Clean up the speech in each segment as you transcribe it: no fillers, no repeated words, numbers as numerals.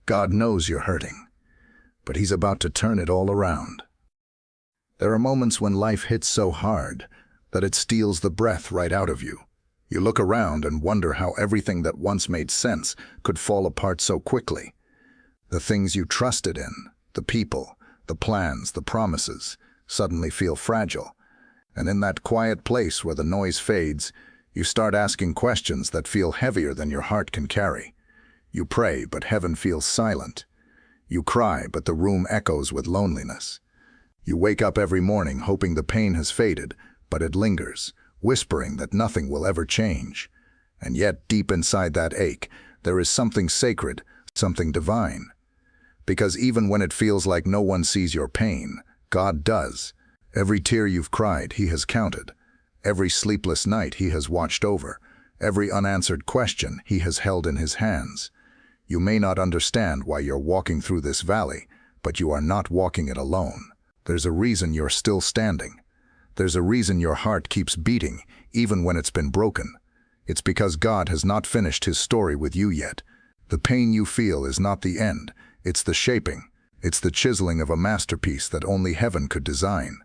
God knows you're hurting, but He's about to turn it all around. There are moments when life hits so hard that it steals the breath right out of you. You look around and wonder how everything that once made sense could fall apart so quickly. The things you trusted in, the people, the plans, the promises, suddenly feel fragile. And in that quiet place where the noise fades, you start asking questions that feel heavier than your heart can carry. You pray, but heaven feels silent. You cry, but the room echoes with loneliness. You wake up every morning hoping the pain has faded, but it lingers, whispering that nothing will ever change. And yet, deep inside that ache, there is something sacred, something divine. Because even when it feels like no one sees your pain, God does. Every tear you've cried, He has counted. Every sleepless night He has watched over. Every unanswered question He has held in His hands. You may not understand why you're walking through this valley, but you are not walking it alone. There's a reason you're still standing. There's a reason your heart keeps beating, even when it's been broken. It's because God has not finished His story with you yet. The pain you feel is not the end. It's the shaping. It's the chiseling of a masterpiece that only heaven could design.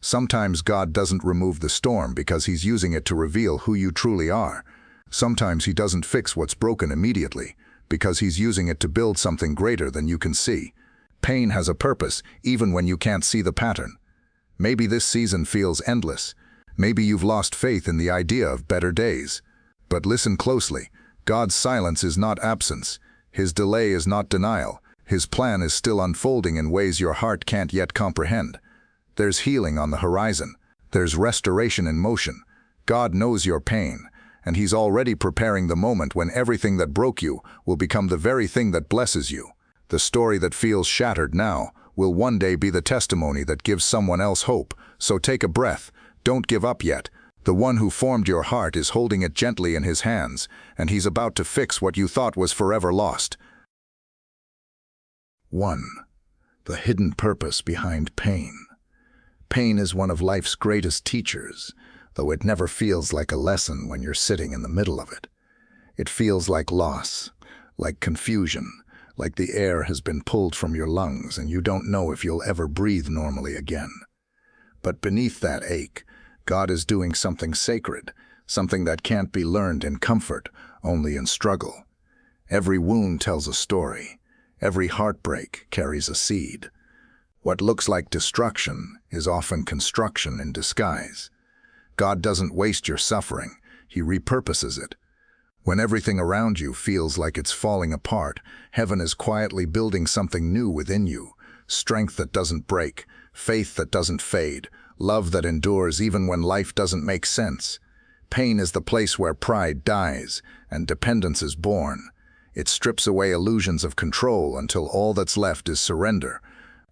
Sometimes God doesn't remove the storm because He's using it to reveal who you truly are. Sometimes He doesn't fix what's broken immediately because He's using it to build something greater than you can see. Pain has a purpose, even when you can't see the pattern. Maybe this season feels endless. Maybe you've lost faith in the idea of better days. But listen closely. God's silence is not absence. His delay is not denial. His plan is still unfolding in ways your heart can't yet comprehend. There's healing on the horizon. There's restoration in motion. God knows your pain, and He's already preparing the moment when everything that broke you will become the very thing that blesses you. The story that feels shattered now will one day be the testimony that gives someone else hope. So take a breath. Don't give up yet. The one who formed your heart is holding it gently in His hands, and He's about to fix what you thought was forever lost. 1. The hidden purpose behind pain. Pain is one of life's greatest teachers, though it never feels like a lesson when you're sitting in the middle of it. It feels like loss, like confusion, like the air has been pulled from your lungs and you don't know if you'll ever breathe normally again. But beneath that ache, God is doing something sacred, something that can't be learned in comfort, only in struggle. Every wound tells a story. Every heartbreak carries a seed. What looks like destruction is often construction in disguise. God doesn't waste your suffering. He repurposes it. When everything around you feels like it's falling apart, heaven is quietly building something new within you. Strength that doesn't break, faith that doesn't fade, love that endures even when life doesn't make sense. Pain is the place where pride dies and dependence is born. It strips away illusions of control until all that's left is surrender.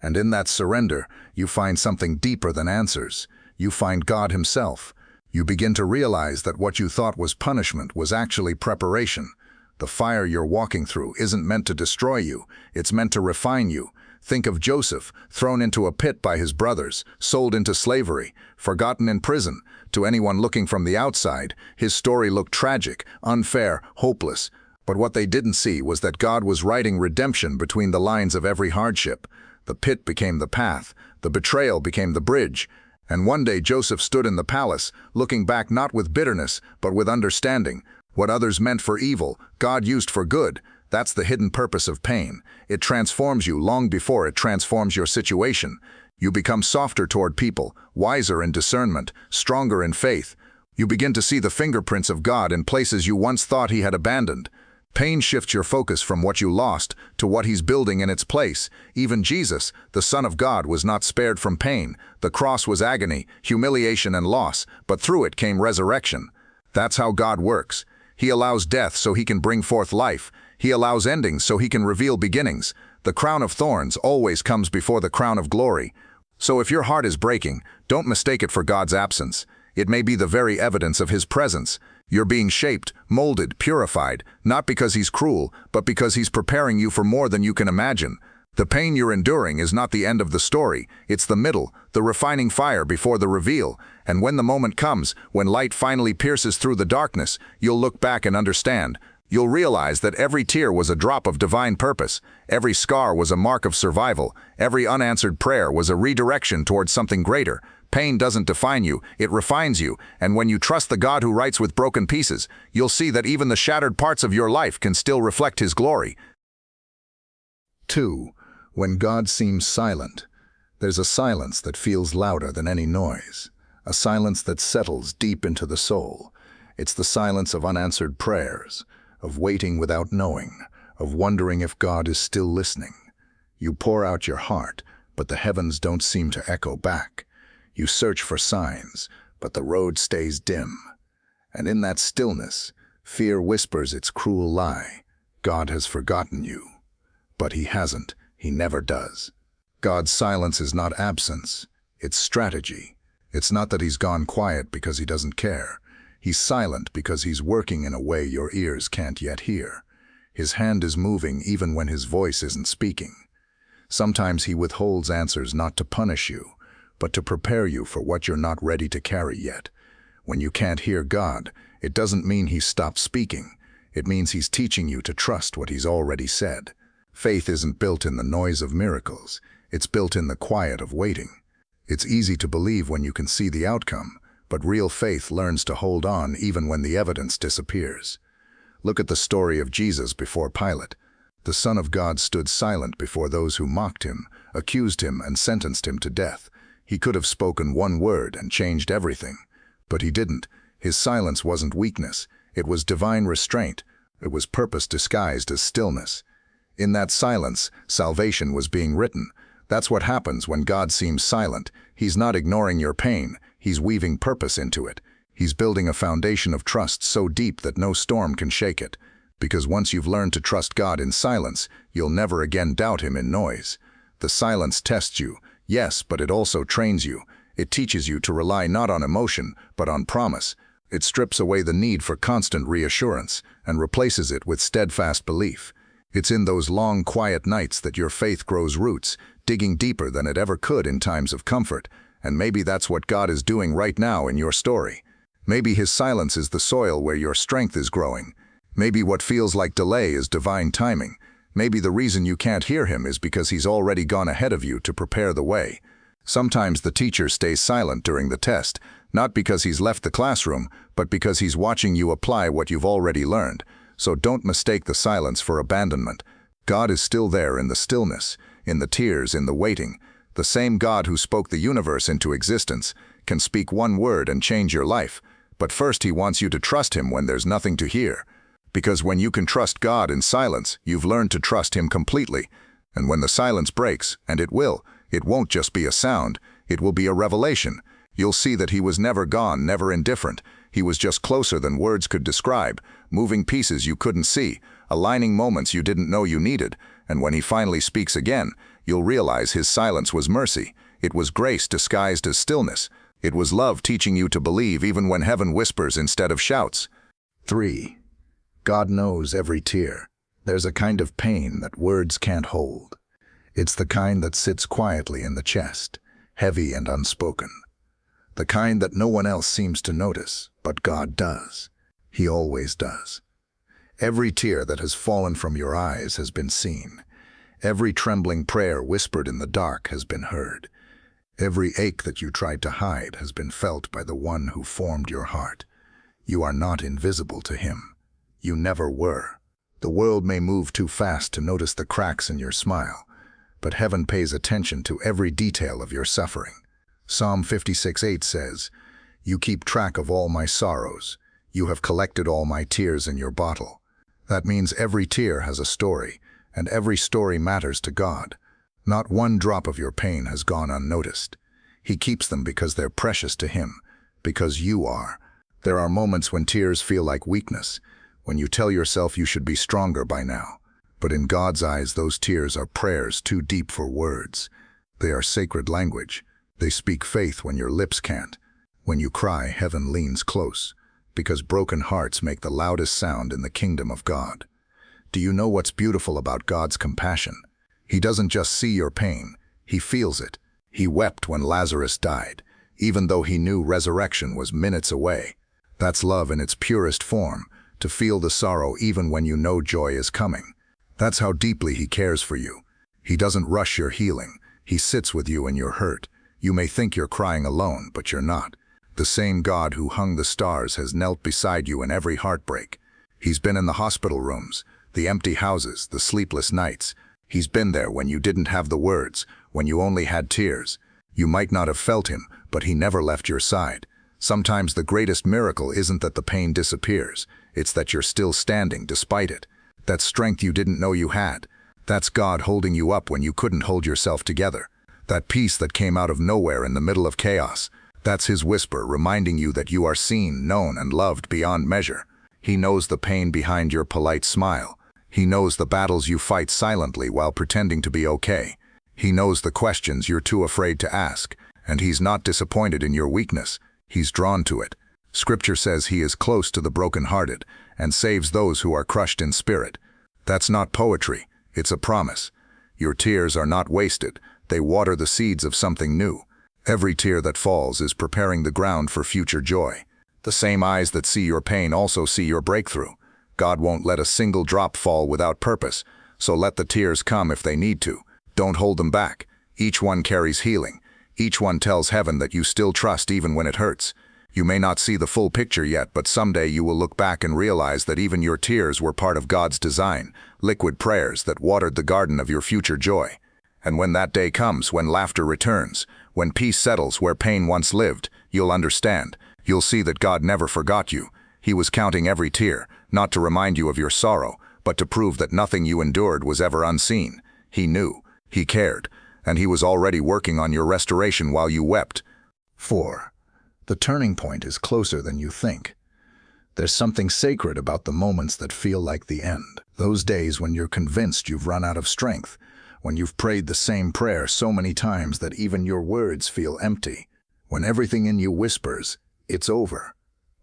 And in that surrender, you find something deeper than answers. You find God Himself. You begin to realize that what you thought was punishment was actually preparation. The fire you're walking through isn't meant to destroy you. It's meant to refine you. Think of Joseph, thrown into a pit by his brothers, sold into slavery, forgotten in prison. To anyone looking from the outside, his story looked tragic, unfair, hopeless. But what they didn't see was that God was writing redemption between the lines of every hardship. The pit became the path, the betrayal became the bridge, and one day Joseph stood in the palace, looking back not with bitterness, but with understanding. What others meant for evil, God used for good. That's the hidden purpose of pain. It transforms you long before it transforms your situation. You become softer toward people, wiser in discernment, stronger in faith. You begin to see the fingerprints of God in places you once thought He had abandoned. Pain shifts your focus from what you lost to what He's building in its place. Even Jesus, the Son of God, was not spared from pain. The cross was agony, humiliation, and loss, but through it came resurrection. That's how God works. He allows death so He can bring forth life. He allows endings so He can reveal beginnings. The crown of thorns always comes before the crown of glory. So if your heart is breaking, don't mistake it for God's absence. It may be the very evidence of His presence. You're being shaped, molded, purified, not because He's cruel, but because He's preparing you for more than you can imagine. The pain you're enduring is not the end of the story. It's the middle, the refining fire before the reveal. And when the moment comes, when light finally pierces through the darkness, you'll look back and understand. You'll realize that every tear was a drop of divine purpose, every scar was a mark of survival, every unanswered prayer was a redirection towards something greater. Pain doesn't define you, it refines you, and when you trust the God who writes with broken pieces, you'll see that even the shattered parts of your life can still reflect His glory. 2. When God seems silent. There's a silence that feels louder than any noise, a silence that settles deep into the soul. It's the silence of unanswered prayers, of waiting without knowing, of wondering if God is still listening. You pour out your heart, but the heavens don't seem to echo back. You search for signs, but the road stays dim. And in that stillness, fear whispers its cruel lie. God has forgotten you. But He hasn't. He never does. God's silence is not absence. It's strategy. It's not that He's gone quiet because He doesn't care. He's silent because He's working in a way your ears can't yet hear. His hand is moving even when His voice isn't speaking. Sometimes He withholds answers not to punish you, but to prepare you for what you're not ready to carry yet. When you can't hear God, it doesn't mean He's stopped speaking. It means He's teaching you to trust what He's already said. Faith isn't built in the noise of miracles. It's built in the quiet of waiting. It's easy to believe when you can see the outcome, but real faith learns to hold on even when the evidence disappears. Look at the story of Jesus before Pilate. The Son of God stood silent before those who mocked Him, accused Him, and sentenced Him to death. He could have spoken one word and changed everything, but He didn't. His silence wasn't weakness. It was divine restraint. It was purpose disguised as stillness. In that silence, salvation was being written. That's what happens when God seems silent. He's not ignoring your pain. He's weaving purpose into it. He's building a foundation of trust so deep that no storm can shake it. Because once you've learned to trust God in silence, you'll never again doubt Him in noise. The silence tests you, yes, but it also trains you. It teaches you to rely not on emotion, but on promise. It strips away the need for constant reassurance and replaces it with steadfast belief. It's in those long, quiet nights that your faith grows roots, digging deeper than it ever could in times of comfort. And maybe that's what God is doing right now in your story. Maybe His silence is the soil where your strength is growing. Maybe what feels like delay is divine timing. Maybe the reason you can't hear Him is because He's already gone ahead of you to prepare the way. Sometimes the teacher stays silent during the test, not because he's left the classroom, but because he's watching you apply what you've already learned. So don't mistake the silence for abandonment. God is still there in the stillness, in the tears, in the waiting. The same God who spoke the universe into existence can speak one word and change your life. But first He wants you to trust Him when there's nothing to hear. Because when you can trust God in silence, you've learned to trust Him completely. And when the silence breaks, and it won't just be a sound, it will be a revelation. You'll see that He was never gone, never indifferent. He was just closer than words could describe, moving pieces you couldn't see, aligning moments you didn't know you needed. And when He finally speaks again, you'll realize His silence was mercy. It was grace disguised as stillness. It was love teaching you to believe even when heaven whispers instead of shouts. 3. God knows every tear. There's a kind of pain that words can't hold. It's the kind that sits quietly in the chest, heavy and unspoken. The kind that no one else seems to notice, but God does. He always does. Every tear that has fallen from your eyes has been seen. Every trembling prayer whispered in the dark has been heard. Every ache that you tried to hide has been felt by the one who formed your heart. You are not invisible to Him. You never were. The world may move too fast to notice the cracks in your smile, but heaven pays attention to every detail of your suffering. Psalm 56:8 says, "You keep track of all my sorrows. You have collected all my tears in your bottle." That means every tear has a story, and every story matters to God. Not one drop of your pain has gone unnoticed. He keeps them because they're precious to Him, because you are. There are moments when tears feel like weakness, when you tell yourself you should be stronger by now. But in God's eyes, those tears are prayers too deep for words. They are sacred language. They speak faith when your lips can't. When you cry, heaven leans close, because broken hearts make the loudest sound in the kingdom of God. Do you know what's beautiful about God's compassion? He doesn't just see your pain, He feels it. He wept when Lazarus died, even though He knew resurrection was minutes away. That's love in its purest form, to feel the sorrow even when you know joy is coming. That's how deeply he cares for you. He doesn't rush your healing. He sits with you in your hurt. You may think you're crying alone, but you're not. The same God who hung the stars has knelt beside you in every heartbreak. He's been in the hospital rooms, the empty houses, the sleepless nights. He's been there when you didn't have the words, when you only had tears. You might not have felt him, but he never left your side. Sometimes the greatest miracle isn't that the pain disappears. It's that you're still standing despite it. That strength you didn't know you had. That's God holding you up when you couldn't hold yourself together. That peace that came out of nowhere in the middle of chaos. That's his whisper reminding you that you are seen, known, and loved beyond measure. He knows the pain behind your polite smile. He knows the battles you fight silently while pretending to be okay. He knows the questions you're too afraid to ask, and he's not disappointed in your weakness. He's drawn to it. Scripture says he is close to the brokenhearted and saves those who are crushed in spirit. That's not poetry, it's a promise. Your tears are not wasted. They water the seeds of something new. Every tear that falls is preparing the ground for future joy. The same eyes that see your pain also see your breakthrough. God won't let a single drop fall without purpose, so let the tears come if they need to. Don't hold them back. Each one carries healing. Each one tells heaven that you still trust even when it hurts. You may not see the full picture yet, but someday you will look back and realize that even your tears were part of God's design, liquid prayers that watered the garden of your future joy. And when that day comes, when laughter returns, when peace settles where pain once lived, you'll understand. You'll see that God never forgot you. He was counting every tear, not to remind you of your sorrow, but to prove that nothing you endured was ever unseen. He knew, he cared, and he was already working on your restoration while you wept. 4. The turning point is closer than you think. There's something sacred about the moments that feel like the end. Those days when you're convinced you've run out of strength, when you've prayed the same prayer so many times that even your words feel empty, when everything in you whispers, it's over.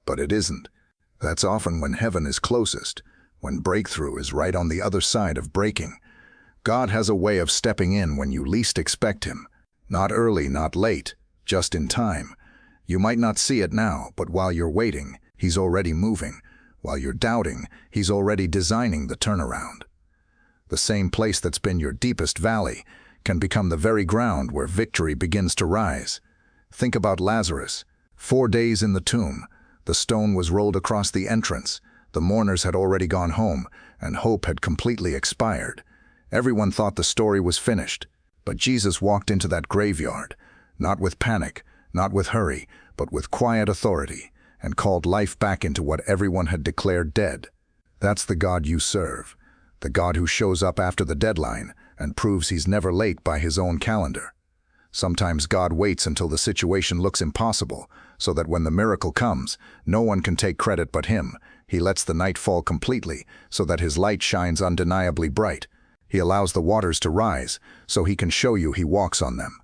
But it isn't. That's often when heaven is closest, when breakthrough is right on the other side of breaking. God has a way of stepping in when you least expect him. Not early, not late, just in time. You might not see it now, but while you're waiting, he's already moving. While you're doubting, he's already designing the turnaround. The same place that's been your deepest valley can become the very ground where victory begins to rise. Think about Lazarus. 4 days in the tomb. The stone was rolled across the entrance. The mourners had already gone home, and hope had completely expired. Everyone thought the story was finished. But Jesus walked into that graveyard, not with panic, not with hurry, but with quiet authority, and called life back into what everyone had declared dead. That's the God you serve. The God who shows up after the deadline and proves he's never late by his own calendar. Sometimes God waits until the situation looks impossible, so that when the miracle comes, no one can take credit but him. He lets the night fall completely, so that his light shines undeniably bright. He allows the waters to rise, so he can show you he walks on them.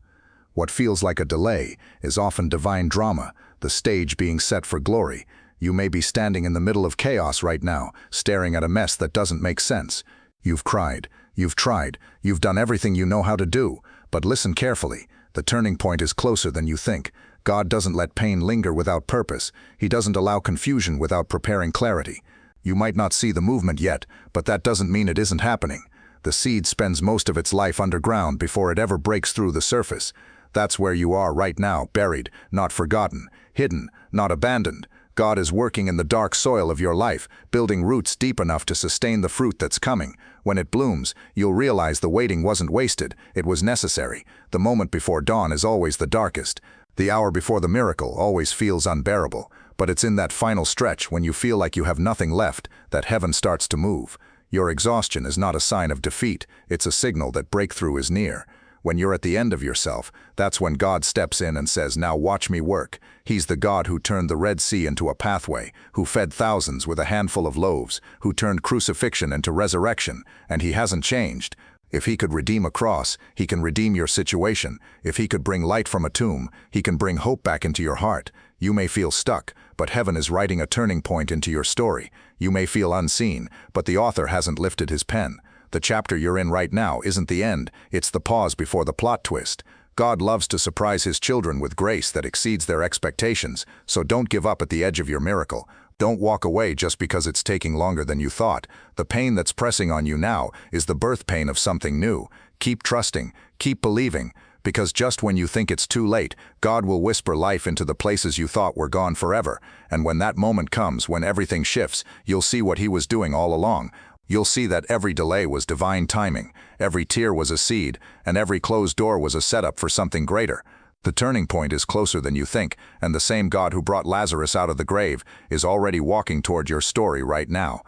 What feels like a delay is often divine drama, the stage being set for glory. You may be standing in the middle of chaos right now, staring at a mess that doesn't make sense. You've cried, you've tried, you've done everything you know how to do, but listen carefully. The turning point is closer than you think. God doesn't let pain linger without purpose. He doesn't allow confusion without preparing clarity. You might not see the movement yet, but that doesn't mean it isn't happening. The seed spends most of its life underground before it ever breaks through the surface. That's where you are right now, buried, not forgotten, hidden, not abandoned. God is working in the dark soil of your life, building roots deep enough to sustain the fruit that's coming. When it blooms, you'll realize the waiting wasn't wasted, it was necessary. The moment before dawn is always the darkest. The hour before the miracle always feels unbearable. But it's in that final stretch, when you feel like you have nothing left, that heaven starts to move. Your exhaustion is not a sign of defeat, it's a signal that breakthrough is near. When you're at the end of yourself, that's when God steps in and says, "Now watch me work." He's the God who turned the Red Sea into a pathway, who fed thousands with a handful of loaves, who turned crucifixion into resurrection, and he hasn't changed. If he could redeem a cross, he can redeem your situation. If he could bring light from a tomb, he can bring hope back into your heart. You may feel stuck, but heaven is writing a turning point into your story. You may feel unseen, but the author hasn't lifted his pen. The chapter you're in right now isn't the end, it's the pause before the plot twist. God loves to surprise his children with grace that exceeds their expectations, so don't give up at the edge of your miracle. Don't walk away just because it's taking longer than you thought. The pain that's pressing on you now is the birth pain of something new. Keep trusting, keep believing, because just when you think it's too late, God will whisper life into the places you thought were gone forever. And when that moment comes, when everything shifts, you'll see what He was doing all along. You'll see that every delay was divine timing, every tear was a seed, and every closed door was a setup for something greater. The turning point is closer than you think, and the same God who brought Lazarus out of the grave is already walking toward your story right now.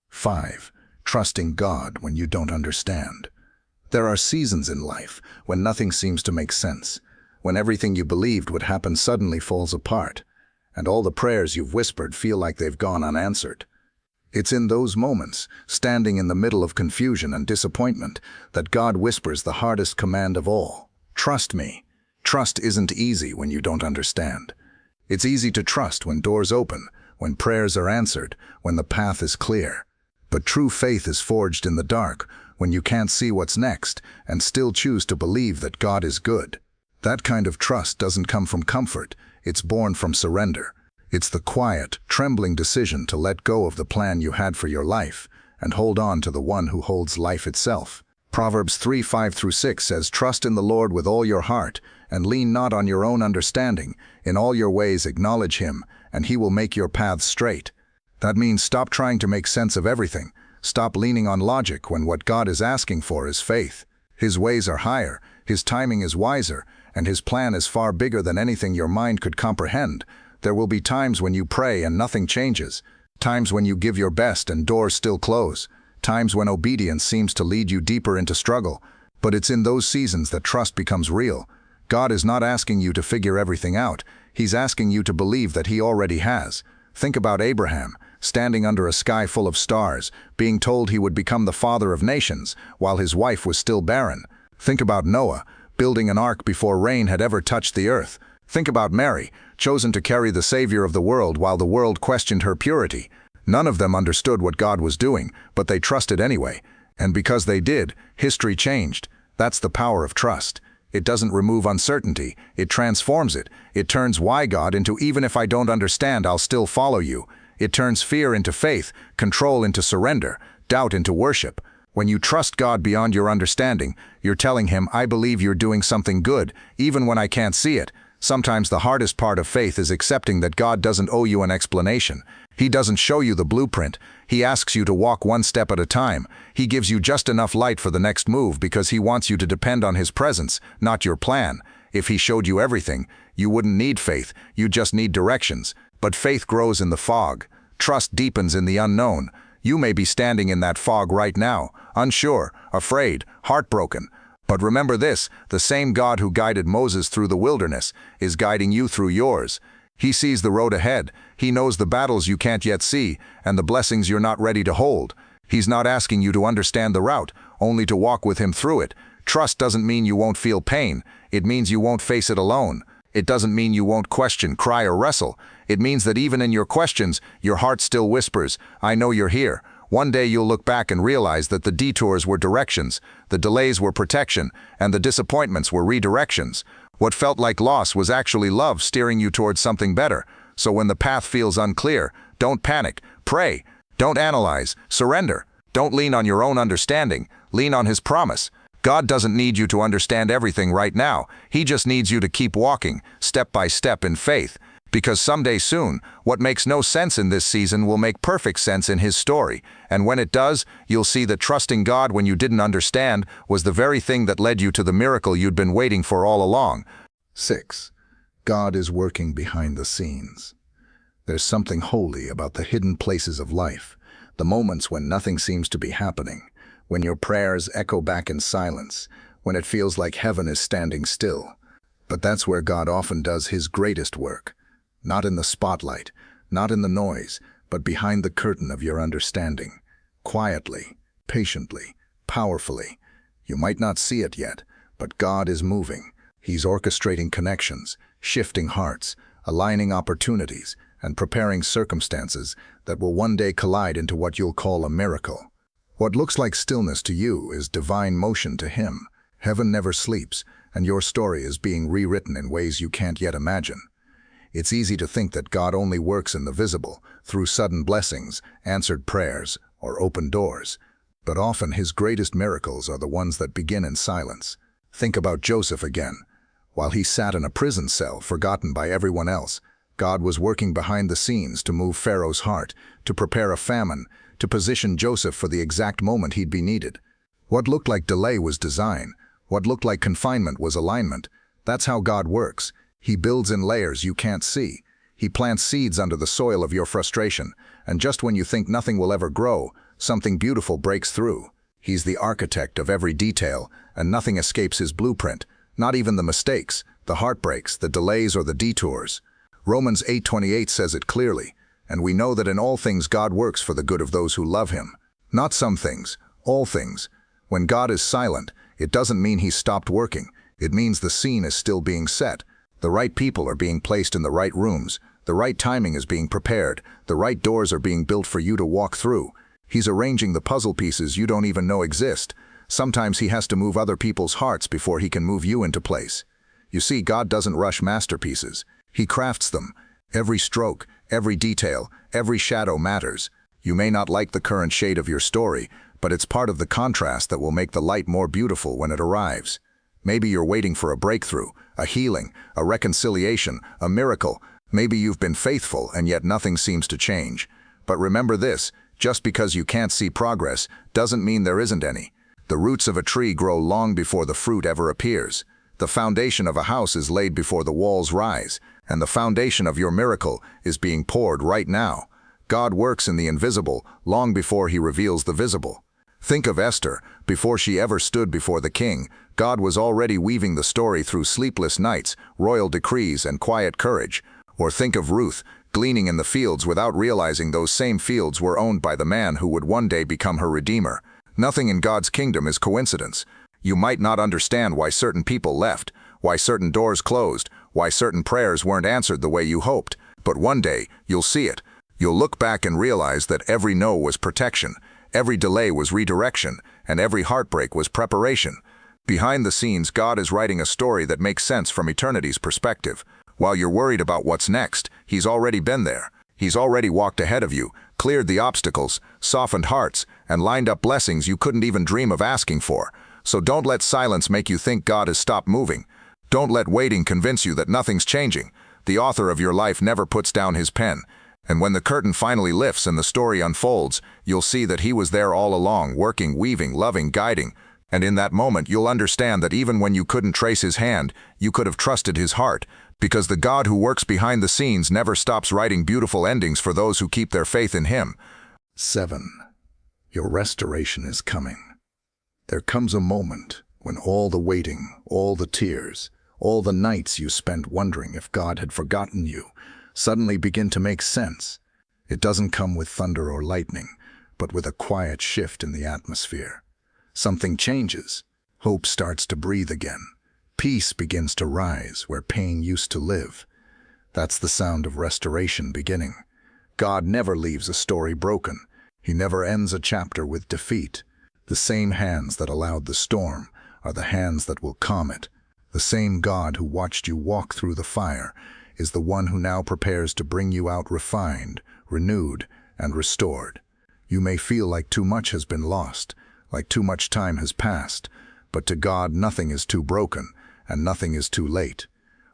5. Trusting God when you don't understand. There are seasons in life when nothing seems to make sense, when everything you believed would happen suddenly falls apart, and all the prayers you've whispered feel like they've gone unanswered. It's in those moments, standing in the middle of confusion and disappointment, that God whispers the hardest command of all. Trust me. Trust isn't easy when you don't understand. It's easy to trust when doors open, when prayers are answered, when the path is clear. But true faith is forged in the dark, when you can't see what's next and still choose to believe that God is good. That kind of trust doesn't come from comfort, it's born from surrender. It's the quiet, trembling decision to let go of the plan you had for your life and hold on to the one who holds life itself. Proverbs 3:5-6 says, "Trust in the Lord with all your heart, and lean not on your own understanding. In all your ways acknowledge Him, and He will make your paths straight." That means stop trying to make sense of everything. Stop leaning on logic when what God is asking for is faith. His ways are higher, His timing is wiser, and His plan is far bigger than anything your mind could comprehend. There will be times when you pray and nothing changes, times when you give your best and doors still close, times when obedience seems to lead you deeper into struggle. But it's in those seasons that trust becomes real. God is not asking you to figure everything out. He's asking you to believe that He already has. Think about Abraham, standing under a sky full of stars, being told he would become the father of nations, while his wife was still barren. Think about Noah, building an ark before rain had ever touched the earth. Think about Mary, chosen to carry the Savior of the world while the world questioned her purity. None of them understood what God was doing, but they trusted anyway. And because they did, history changed. That's the power of trust. It doesn't remove uncertainty, it transforms it. It turns "why God" into "even if I don't understand, I'll still follow you." It turns fear into faith, control into surrender, doubt into worship. When you trust God beyond your understanding, you're telling Him, "I believe you're doing something good, even when I can't see it." Sometimes the hardest part of faith is accepting that God doesn't owe you an explanation. He doesn't show you the blueprint. He asks you to walk one step at a time. He gives you just enough light for the next move because He wants you to depend on His presence, not your plan. If He showed you everything, you wouldn't need faith, you just need directions. But faith grows in the fog. Trust deepens in the unknown. You may be standing in that fog right now, unsure, afraid, heartbroken. But remember this, the same God who guided Moses through the wilderness is guiding you through yours. He sees the road ahead. He knows the battles you can't yet see and the blessings you're not ready to hold. He's not asking you to understand the route, only to walk with Him through it. Trust doesn't mean you won't feel pain. It means you won't face it alone. It doesn't mean you won't question, cry, or wrestle. It means that even in your questions, your heart still whispers, "I know you're here." One day you'll look back and realize that the detours were directions, the delays were protection, and the disappointments were redirections. What felt like loss was actually love steering you towards something better. So when the path feels unclear, don't panic, pray. Don't analyze, surrender. Don't lean on your own understanding, lean on His promise. God doesn't need you to understand everything right now. He just needs you to keep walking, step by step in faith. Because someday soon, what makes no sense in this season will make perfect sense in His story. And when it does, you'll see that trusting God when you didn't understand was the very thing that led you to the miracle you'd been waiting for all along. 6. God is working behind the scenes. There's something holy about the hidden places of life, the moments when nothing seems to be happening, when your prayers echo back in silence, when it feels like heaven is standing still. But that's where God often does His greatest work. Not in the spotlight, not in the noise, but behind the curtain of your understanding. Quietly, patiently, powerfully. You might not see it yet, but God is moving. He's orchestrating connections, shifting hearts, aligning opportunities, and preparing circumstances that will one day collide into what you'll call a miracle. What looks like stillness to you is divine motion to Him. Heaven never sleeps, and your story is being rewritten in ways you can't yet imagine. It's easy to think that God only works in the visible, through sudden blessings, answered prayers, or open doors. But often his greatest miracles are the ones that begin in silence. Think about Joseph again. While he sat in a prison cell, forgotten by everyone else, God was working behind the scenes to move Pharaoh's heart, to prepare a famine, to position Joseph for the exact moment he'd be needed. What looked like delay was design. What looked like confinement was alignment. That's how God works. He builds in layers you can't see. He plants seeds under the soil of your frustration, and just when you think nothing will ever grow, something beautiful breaks through. He's the architect of every detail, and nothing escapes his blueprint, not even the mistakes, the heartbreaks, the delays, or the detours. Romans 8:28 says it clearly, and we know that in all things God works for the good of those who love him. Not some things, all things. When God is silent, it doesn't mean he's stopped working. It means the scene is still being set. The right people are being placed in the right rooms. The right timing is being prepared. The right doors are being built for you to walk through. He's arranging the puzzle pieces you don't even know exist. Sometimes he has to move other people's hearts before he can move you into place. You see, God doesn't rush masterpieces. He crafts them. Every stroke, every detail, every shadow matters. You may not like the current shade of your story, but it's part of the contrast that will make the light more beautiful when it arrives. Maybe you're waiting for a breakthrough, a healing, a reconciliation, a miracle. Maybe you've been faithful and yet nothing seems to change. But remember this, just because you can't see progress doesn't mean there isn't any. The roots of a tree grow long before the fruit ever appears. The foundation of a house is laid before the walls rise, and the foundation of your miracle is being poured right now. God works in the invisible long before he reveals the visible. Think of Esther. Before she ever stood before the king, God was already weaving the story through sleepless nights, royal decrees, and quiet courage. Or think of Ruth, gleaning in the fields without realizing those same fields were owned by the man who would one day become her redeemer. Nothing in God's kingdom is coincidence. You might not understand why certain people left, why certain doors closed, why certain prayers weren't answered the way you hoped, but one day you'll see it. You'll look back and realize that every no was protection, every delay was redirection, and every heartbreak was preparation. Behind the scenes, God is writing a story that makes sense from eternity's perspective. While you're worried about what's next, he's already been there. He's already walked ahead of you, cleared the obstacles, softened hearts, and lined up blessings you couldn't even dream of asking for. So don't let silence make you think God has stopped moving. Don't let waiting convince you that nothing's changing. The author of your life never puts down his pen. And when the curtain finally lifts and the story unfolds, you'll see that he was there all along, working, weaving, loving, guiding. And in that moment, you'll understand that even when you couldn't trace his hand, you could have trusted his heart, because the God who works behind the scenes never stops writing beautiful endings for those who keep their faith in him. 7. Your restoration is coming. There comes a moment when all the waiting, all the tears, all the nights you spent wondering if God had forgotten you, suddenly begin to make sense. It doesn't come with thunder or lightning, but with a quiet shift in the atmosphere. Something changes. Hope starts to breathe again. Peace begins to rise where pain used to live. That's the sound of restoration beginning. God never leaves a story broken. He never ends a chapter with defeat. The same hands that allowed the storm are the hands that will calm it. The same God who watched you walk through the fire is the one who now prepares to bring you out refined, renewed, and restored. You may feel like too much has been lost, like too much time has passed, but to God nothing is too broken, and nothing is too late.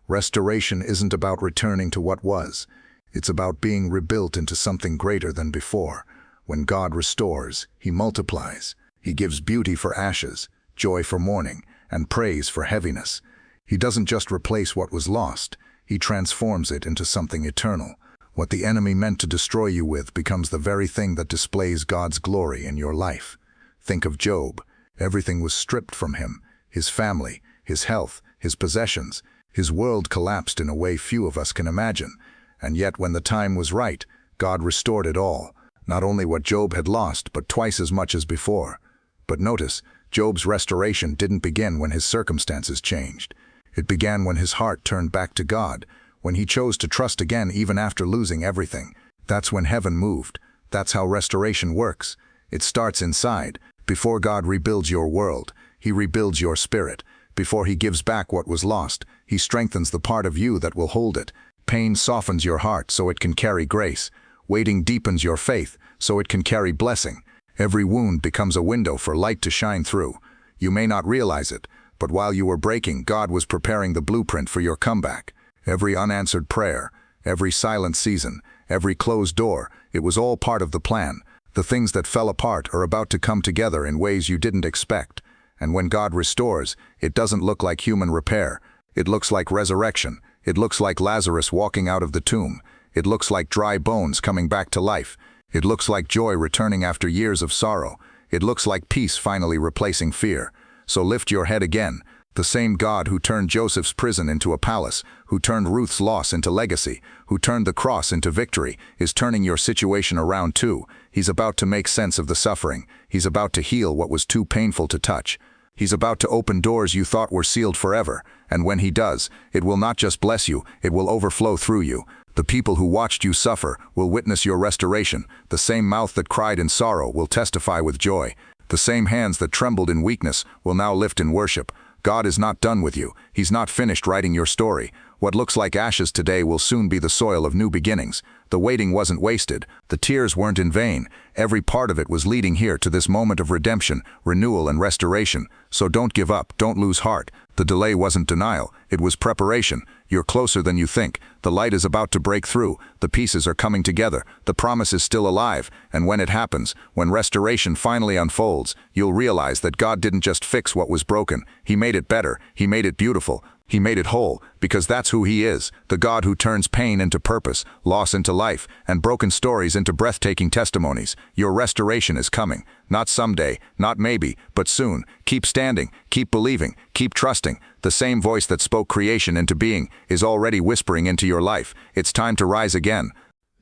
Restoration isn't about returning to what was. It's about being rebuilt into something greater than before. When God restores, he multiplies. He gives beauty for ashes, joy for mourning, and praise for heaviness. He doesn't just replace what was lost. He transforms it into something eternal. What the enemy meant to destroy you with becomes the very thing that displays God's glory in your life. Think of Job. Everything was stripped from him, his family, his health, his possessions. His world collapsed in a way few of us can imagine. And yet when the time was right, God restored it all. Not only what Job had lost, but twice as much as before. But notice, Job's restoration didn't begin when his circumstances changed. It began when his heart turned back to God, when he chose to trust again even after losing everything. That's when heaven moved. That's how restoration works. It starts inside. Before God rebuilds your world, he rebuilds your spirit. Before he gives back what was lost, he strengthens the part of you that will hold it. Pain softens your heart so it can carry grace. Waiting deepens your faith so it can carry blessing. Every wound becomes a window for light to shine through. You may not realize it, but while you were breaking, God was preparing the blueprint for your comeback. Every unanswered prayer, every silent season, every closed door, it was all part of the plan. The things that fell apart are about to come together in ways you didn't expect. And when God restores, it doesn't look like human repair. It looks like resurrection. It looks like Lazarus walking out of the tomb. It looks like dry bones coming back to life. It looks like joy returning after years of sorrow. It looks like peace finally replacing fear. So lift your head again. The same God who turned Joseph's prison into a palace, who turned Ruth's loss into legacy, who turned the cross into victory, is turning your situation around too. He's about to make sense of the suffering. He's about to heal what was too painful to touch. He's about to open doors you thought were sealed forever. And when he does, it will not just bless you, it will overflow through you. The people who watched you suffer will witness your restoration. The same mouth that cried in sorrow will testify with joy. The same hands that trembled in weakness will now lift in worship. God is not done with you. He's not finished writing your story. What looks like ashes today will soon be the soil of new beginnings. The waiting wasn't wasted. The tears weren't in vain. Every part of it was leading here to this moment of redemption, renewal, and restoration. So don't give up. Don't lose heart. The delay wasn't denial. It was preparation. You're closer than you think. The light is about to break through. The pieces are coming together. The promise is still alive. And when it happens, when restoration finally unfolds, you'll realize that God didn't just fix what was broken. He made it better. He made it beautiful. He made it whole, because that's who he is, the God who turns pain into purpose, loss into life, and broken stories into breathtaking testimonies. Your restoration is coming. Not someday, not maybe, but soon. Keep standing, keep believing, keep trusting. The same voice that spoke creation into being is already whispering into your life. It's time to rise again.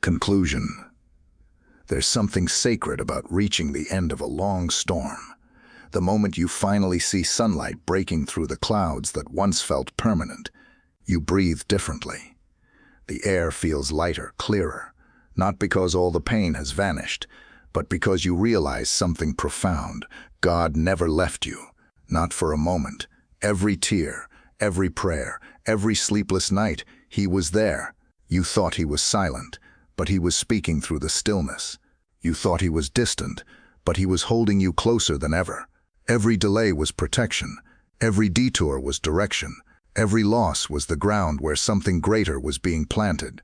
Conclusion. There's something sacred about reaching the end of a long storm. The moment you finally see sunlight breaking through the clouds that once felt permanent, you breathe differently. The air feels lighter, clearer, not because all the pain has vanished, but because you realize something profound. God never left you, not for a moment. Every tear, every prayer, every sleepless night, he was there. You thought he was silent, but he was speaking through the stillness. You thought he was distant, but he was holding you closer than ever. Every delay was protection. Every detour was direction. Every loss was the ground where something greater was being planted.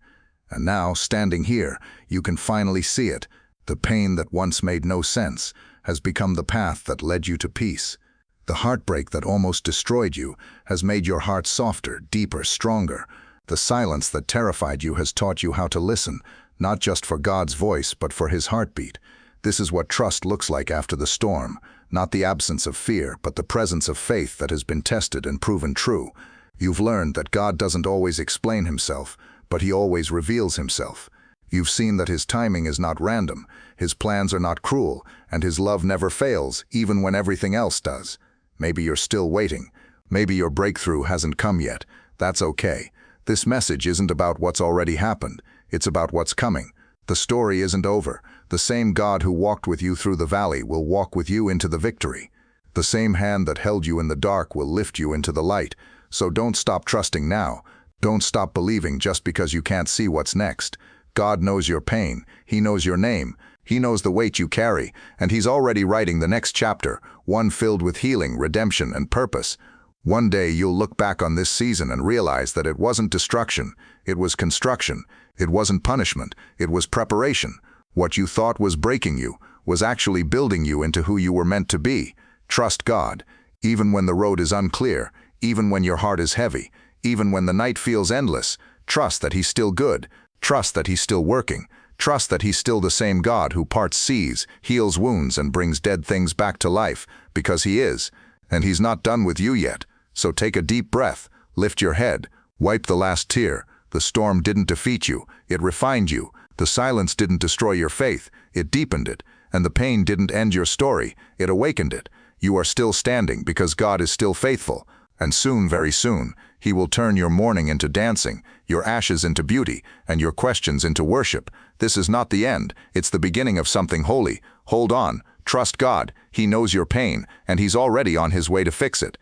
And now, standing here, you can finally see it. The pain that once made no sense has become the path that led you to peace. The heartbreak that almost destroyed you has made your heart softer, deeper, stronger. The silence that terrified you has taught you how to listen, not just for God's voice, but for his heartbeat. This is what trust looks like after the storm. Not the absence of fear, but the presence of faith that has been tested and proven true. You've learned that God doesn't always explain himself, but he always reveals himself. You've seen that his timing is not random, his plans are not cruel, and his love never fails, even when everything else does. Maybe you're still waiting. Maybe your breakthrough hasn't come yet. That's okay. This message isn't about what's already happened. It's about what's coming. The story isn't over. The same God who walked with you through the valley will walk with you into the victory. The same hand that held you in the dark will lift you into the light. So don't stop trusting now. Don't stop believing just because you can't see what's next. God knows your pain. He knows your name. He knows the weight you carry, and he's already writing the next chapter, one filled with healing, redemption, and purpose. One day you'll look back on this season and realize that it wasn't destruction, it was construction. It wasn't punishment, it was preparation. What you thought was breaking you was actually building you into who you were meant to be. Trust God, even when the road is unclear, even when your heart is heavy, even when the night feels endless. Trust that he's still good. Trust that he's still working. Trust that he's still the same God who parts seas, heals wounds, and brings dead things back to life, because he is. And he's not done with you yet. So take a deep breath, lift your head, wipe the last tear. The storm didn't defeat you, it refined you. The silence didn't destroy your faith, it deepened it. And the pain didn't end your story, it awakened it. You are still standing because God is still faithful. And soon, very soon, he will turn your mourning into dancing, your ashes into beauty, and your questions into worship. This is not the end, it's the beginning of something holy. Hold on, trust God, he knows your pain, and he's already on his way to fix it.